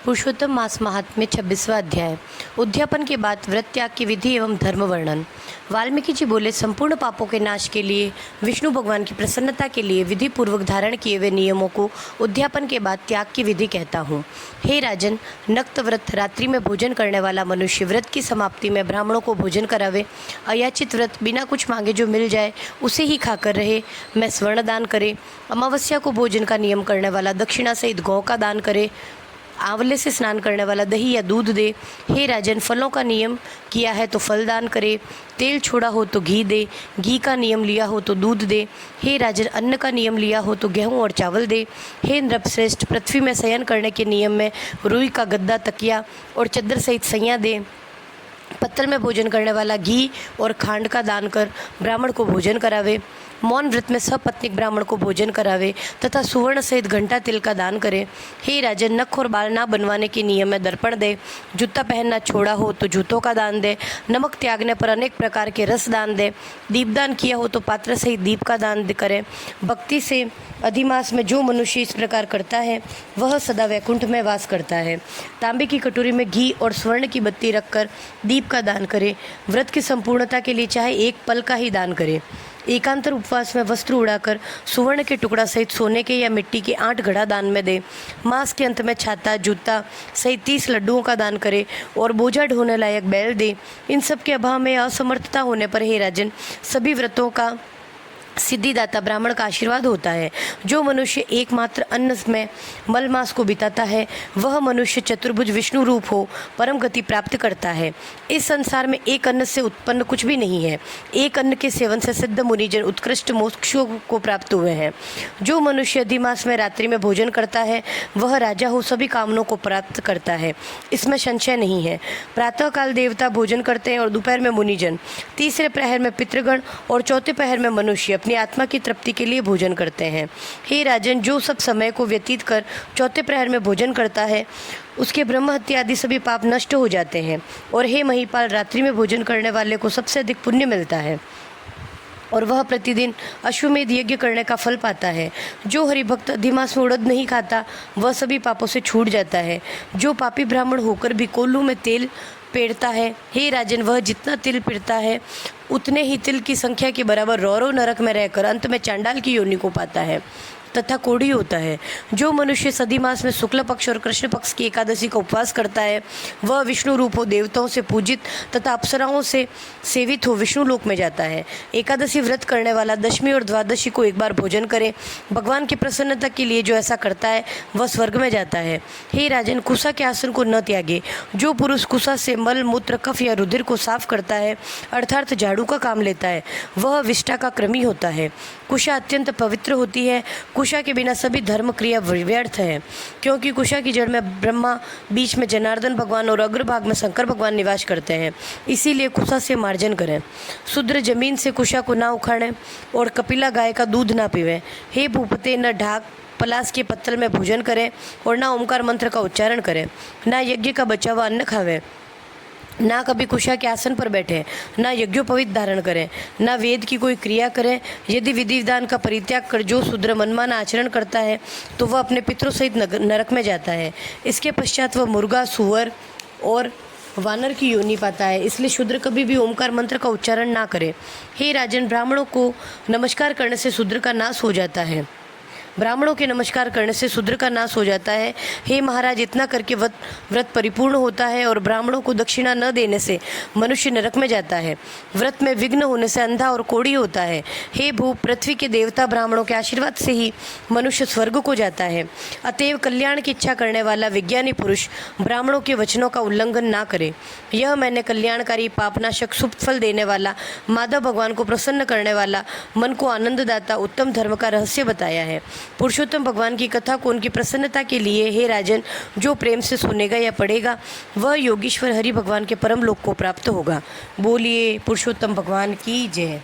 पुरुषोत्तम मास महात्म्य 26वां अध्याय। उद्यापन के बाद व्रत त्याग की विधि एवं धर्म वर्णन। वाल्मीकि जी बोले, संपूर्ण पापों के नाश के लिए, विष्णु भगवान की प्रसन्नता के लिए विधि पूर्वक धारण किए हुए नियमों को उद्यापन के बाद त्याग की विधि कहता हूँ। हे राजन, नक्त व्रत, रात्रि में भोजन करने वाला मनुष्य व्रत की समाप्ति में ब्राह्मणों को भोजन करावे। अयाचित व्रत, बिना कुछ मांगे जो मिल जाए उसे ही खाकर रहे। मैं स्वर्ण दान करे। अमावस्या को भोजन का नियम करने वाला दक्षिणा सहित गौ का दान करे। आंवले से स्नान करने वाला दही या दूध दे। हे राजन, फलों का नियम किया है तो फल दान करे। तेल छोड़ा हो तो घी दे। घी का नियम लिया हो तो दूध दे। हे राजन, अन्न का नियम लिया हो तो गेहूं और चावल दे। हे नृपश्रेष्ठ, पृथ्वी में शयन करने के नियम में रुई का गद्दा, तकिया और चद्दर सहित सैया दे। पत्तल में भोजन करने वाला घी और खांड का दान कर ब्राह्मण को भोजन करावे। मौन व्रत में सपत्नीक ब्राह्मण को भोजन करावे तथा सुवर्ण सहित घंटा तिल का दान करे। हे राजन, नख और बाल ना बनवाने के नियम में दर्पण दे। जूता पहनना छोड़ा हो तो जूतों का दान दे। नमक त्यागने पर अनेक प्रकार के रस दान दे। दीपदान किया हो तो पात्र सहित दीप का दान करे। भक्ति से अधिमास में जो मनुष्य इस प्रकार करता है वह सदा वैकुंठ में वास करता है। तांबे की कटोरी में घी और स्वर्ण की बत्ती रखकर दीप का दान करे। व्रत की संपूर्णता के लिए चाहे एक पल का ही दान करे। एकांतर उपवास में वस्त्र उड़ाकर सुवर्ण के टुकड़ा सहित सोने के या मिट्टी के 8 घड़ा दान में दे। मास के अंत में छाता, जूता सहित 30 लड्डुओं का दान करे और बोझा ढोने लायक बैल दे। इन सब के अभाव में असमर्थता होने पर हे राजन, सभी व्रतों का सिद्धिदाता ब्राह्मण का आशीर्वाद होता है। जो मनुष्य एकमात्र अन्न में मलमास को बिताता है वह मनुष्य चतुर्भुज विष्णु रूप हो परम गति प्राप्त करता है। इस संसार में एक अन्न से उत्पन्न कुछ भी नहीं है। एक अन्न के सेवन से सिद्ध मुनिजन उत्कृष्ट मोक्षों को प्राप्त हुए हैं। जो मनुष्य अधिमास में रात्रि में भोजन करता है वह राजा हो सभी कामनों को प्राप्त करता है, इसमें संशय नहीं है। प्रातःकाल देवता भोजन करते हैं और दोपहर में मुनिजन, तीसरे प्रहर में पितृगण और चौथे प्रहर में मनुष्य अपनी आत्मा की तृप्ति के लिए भोजन करते हैं। हे राजन, जो सब समय को व्यतीत कर चौथे प्रहर में भोजन करता है उसके ब्रह्म हत्या आदि सभी पाप नष्ट हो जाते हैं। और हे महिपाल, रात्रि में भोजन करने वाले को सबसे अधिक पुण्य मिलता है और वह प्रतिदिन अश्वमेध यज्ञ करने का फल पाता है। जो हरिभक्त अधिमास में उड़द नहीं खाता वह सभी पापों से छूट जाता है। जो पापी ब्राह्मण होकर भी कोल्लू में तेल पेड़ता है, हे राजन, वह जितना तिल पेड़ता है उतने ही तिल की संख्या के बराबर रौरव नरक में रहकर अंत में चांडाल की योनि को पाता है तथा कोढ़ी होता है। जो मनुष्य सदी मास में शुक्ल पक्ष और कृष्ण पक्ष की एकादशी का उपवास करता है वह विष्णु रूप हो देवताओं से पूजित तथा अप्सराओं से सेवित हो विष्णु लोक में जाता है। एकादशी व्रत करने वाला दशमी और द्वादशी को एक बार भोजन करे। भगवान की प्रसन्नता के लिए जो ऐसा करता है वह स्वर्ग में जाता है। हे राजन, कुशा के आसन को न त्यागे। जो पुरुष कुशा से मल, मूत्र, कफ या रुधिर को साफ करता है अर्थात झाड़ू का काम लेता है वह विष्टा का क्रमी होता है। कुशा अत्यंत पवित्र होती है। कुशा के बिना सभी धर्म क्रिया व्यर्थ है, क्योंकि कुशा की जड़ में ब्रह्मा, बीच में जनार्दन भगवान और अग्रभाग में शंकर भगवान निवास करते हैं। इसीलिए कुशा से मार्जन करें। शूद्र जमीन से कुशा को ना उखाड़ें और कपिला गाय का दूध ना पीवें। हे भूपते, न ढाक पलास के पत्तल में भोजन करें और ना ओंकार मंत्र का उच्चारण करें। ना यज्ञ का बचा हुआ अन्न खावें। ना कभी कुशा के आसन पर बैठे, ना यज्ञोपवीत धारण करें, ना वेद की कोई क्रिया करें। यदि विधि विधान का परित्याग कर जो शूद्र मनमाना आचरण करता है तो वह अपने पितरों सहित नरक में जाता है। इसके पश्चात वह मुर्गा, सुअर और वानर की योनि पाता है। इसलिए शूद्र कभी भी ओमकार मंत्र का उच्चारण ना करे। हे राजन, ब्राह्मणों को नमस्कार करने से शूद्र का नाश हो जाता है। ब्राह्मणों के नमस्कार करने से शूद्र का नाश हो जाता है। हे महाराज, इतना करके व्रत परिपूर्ण होता है और ब्राह्मणों को दक्षिणा न देने से मनुष्य नरक में जाता है। व्रत में विघ्न होने से अंधा और कोढ़ी होता है। हे भू, पृथ्वी के देवता ब्राह्मणों के आशीर्वाद से ही मनुष्य स्वर्ग को जाता है। अतएव कल्याण की इच्छा करने वाला विज्ञानी पुरुष ब्राह्मणों के वचनों का उल्लंघन ना करे। यह मैंने कल्याणकारी, पापनाशक, शुभ फल देने वाला, माधव भगवान को प्रसन्न करने वाला, मन को आनंददाता उत्तम धर्म का रहस्य बताया है। पुरुषोत्तम भगवान की कथा को उनकी प्रसन्नता के लिए हे राजन, जो प्रेम से सुनेगा या पढ़ेगा वह योगीश्वर हरि भगवान के परम लोक को प्राप्त होगा। बोलिए पुरुषोत्तम भगवान की जय।